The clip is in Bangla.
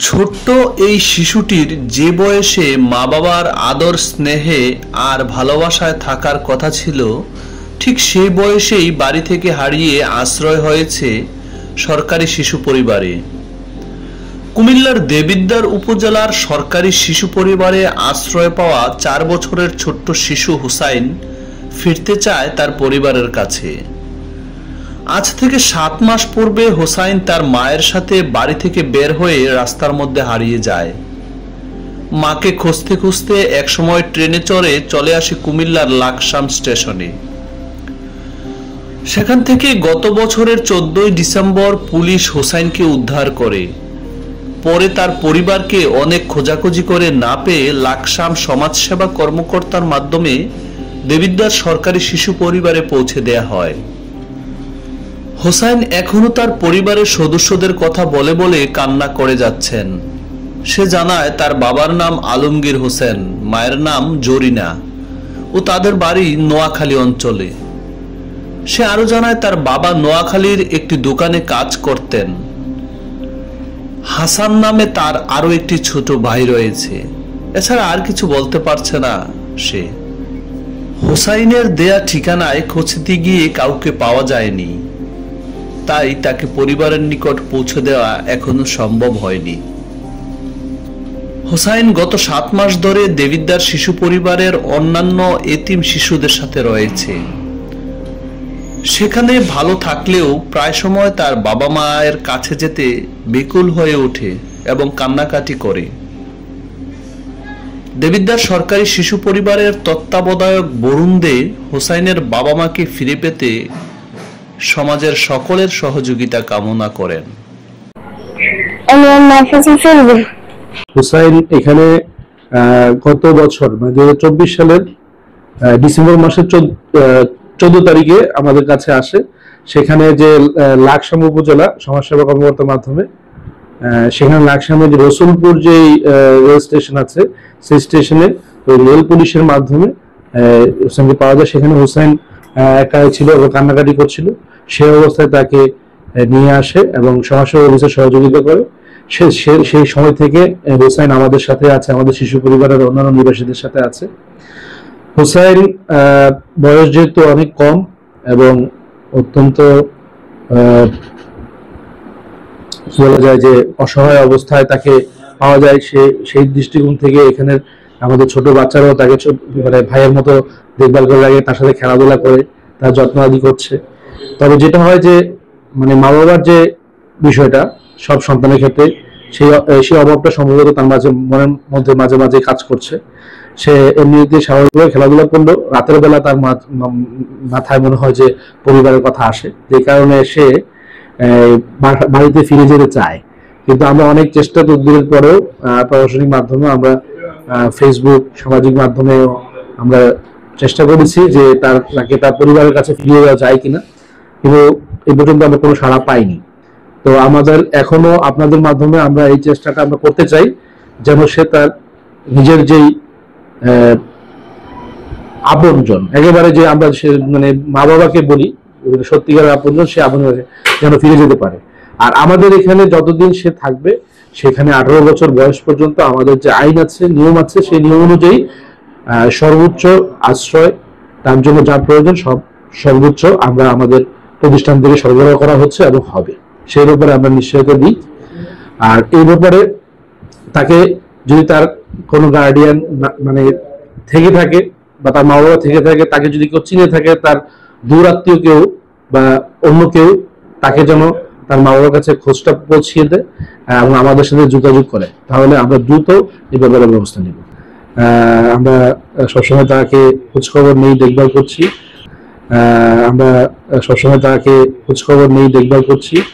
ছোট্ট এই শিশুটির যে বয়সে মা বাবার আদর স্নেহে আর ভালোবাসায় থাকার কথা ছিল, ঠিক সেই বয়সেই বাড়ি থেকে হারিয়ে আশ্রয় হয়েছে সরকারি শিশু পরিবারে। কুমিল্লার দেবিদ্বার উপজেলার সরকারি শিশু পরিবারে আশ্রয় পাওয়া 4 বছরের ছোট্ট শিশু হুসাইন ফিরতে চায় তার পরিবারের কাছে। আজ থেকে 7 মাস পূর্বে হুসাইন তার মায়ের সাথে বাড়ি থেকে বের হয়ে রাস্তার মধ্যে হারিয়ে যায়। মাকে খুঁজতে খুঁজতে একসময় ট্রেনে চলে আসে কুমিল্লার লাকসাম স্টেশনে। সেখান থেকে গত বছরের 14 ডিসেম্বর পুলিশ হুসাইনকে উদ্ধার করে। পরে তার পরিবারকে অনেক খোঁজাখুঁজি করে না পেয়ে লাকসাম সমাজসেবা কর্মকর্তার মাধ্যমে দেবিদ্বার সরকারি শিশু পরিবারে পৌঁছে দেয়া হয়। হুসাইন এখনো তার পরিবারের সদস্যদের কথা বলে বলে কান্না করে যাচ্ছেন। সে জানায় তার বাবার নাম আলমগীর হোসেন, মায়ের নাম জরিনা ও তাদের বাড়ি নোয়াখালী অঞ্চলে। সে আরো জানায় তার বাবা নোয়াখালীর একটি দোকানে কাজ করতেন। হাসান নামে তার আরো একটি ছোট ভাই রয়েছে। এছাড়া আর কিছু বলতে পারছে না সে। হুসাইনের দেয়া ঠিকানায় খুঁজতে গিয়ে কাউকে পাওয়া যায়নি, তাই তাকে পরিবারের নিকট পৌঁছে দেওয়া এখনো সম্ভব হয়নি। হুসাইন গত 7 মাস ধরে দেবিদ্বার শিশু পরিবারের অন্যান্য এতিম শিশুদের সাথে রয়েছে। সেখানে ভালো থাকলেও প্রায় সময় তার বাবা মায়ের কাছে যেতে বেকুল হয়ে ওঠে এবং কান্নাকাটি করে। দেবিদ্বার সরকারি শিশু পরিবারের তত্ত্বাবধায়ক বরুণ দে হুসাইনের বাবা মাকে ফিরে পেতে সমাজের সকলের সহযোগিতা কামনা করেন। হুসাইন এখানে গত বছর 2024 সালের ডিসেম্বর মাসের 14 তারিখে আমাদের কাছে আসে। সেখানে যে লাকসাম উপজেলা সমাজসেবা কর্মকর্তার মাধ্যমে সেখানে লাকসামে যে রসুলপুর যে রেল স্টেশন আছে, সেই স্টেশনে ওই রেল পুলিশের মাধ্যমে হুসাইনকে পাওয়া যায়। সেখানে হুসাইন একা ছিল এবং কান্নাকাটি করছিল। সেই অবস্থায় তাকে নিয়ে আসে এবং সমাজসেবা অফিসের সহযোগিতা করে। সেই সময় থেকে হুসাইন আমাদের সাথে আছে, আমাদের শিশু পরিবারের অন্যান্য নিবাসীদের সাথে আছে। হুসাইন বয়স যেহেতু অনেক কম এবং অত্যন্ত বলা যায় যে অসহায় অবস্থায় তাকে পাওয়া যায়, সেই দৃষ্টিকোণ থেকে এখানে আমাদের ছোট বাচ্চারাও তাকে মানে ভাইয়ের মতো দেখভাল করে রাখে, তার সাথে খেলাধুলা করে, তার যত্ন আদি করছে। তবে যেটা হয় যে মানে মা বাবার যে বিষয়টা সব সন্তানের ক্ষেত্রে সেই অভাবটা সম্ভবত তার মনের মধ্যে মাঝে মাঝে কাজ করছে। সে এমনিতে স্বাভাবিকভাবে খেলাধুলা করলেও রাতের বেলা তার মাথায় মনে হয় যে পরিবারের কথা আসে, যে কারণে সে বাড়িতে ফিরে যেতে চায়। কিন্তু আমরা অনেক চেষ্টা তদবিরের পরেও প্রশাসনিক মাধ্যমে আমরা ফেসবুক সামাজিক মাধ্যমে আমরা চেষ্টা করেছি যে তাকে তার পরিবারের কাছে ফিরিয়ে দেওয়া যায় কিনা, কিন্তু এই পর্যন্ত আমরা কোনো সাড়া পাইনি। তো আমাদের এখনো আপনাদের মাধ্যমে আমরা এই চেষ্টাটা আমরা করতে চাই যেন সে তার নিজের যেই আপনজন, একেবারে যে আমরা মানে মা বাবাকে বলি সত্যিকার আপনজন, সে আপন যেন ফিরে যেতে পারে। আর আমাদের এখানে যতদিন সে থাকবে, সেখানে 18 বছর বয়স পর্যন্ত আমাদের যে আইন আছে, নিয়ম আছে, সেই নিয়ম অনুযায়ী সর্বোচ্চ আশ্রয় তার জন্য যা প্রয়োজন সর্বোচ্চ আমরা আমাদের প্রতিষ্ঠান থেকে সরবরাহ করা হচ্ছে এবং হবে, সেই ব্যাপারে আমরা নিশ্চয়তা দিই। আর এই ব্যাপারে তাকে যদি তার কোনো গার্ডিয়ান মানে থেকে থাকে বা তার মা বাবা থেকে থাকে, তাকে যদি কেউ চিনে থাকে, তার দূর আত্মীয় কেউ বা অন্য কেউ, তাকে যেন তার মা বাবার কাছে খোঁজটা পৌঁছিয়ে দেয় এবং আমাদের সাথে যোগাযোগ করে, তাহলে আমরা দ্রুত এই ব্যাপারে ব্যবস্থা নিব। আমরা সবসময় তাকে খোঁজখবর নেই, দেখভাল করছি।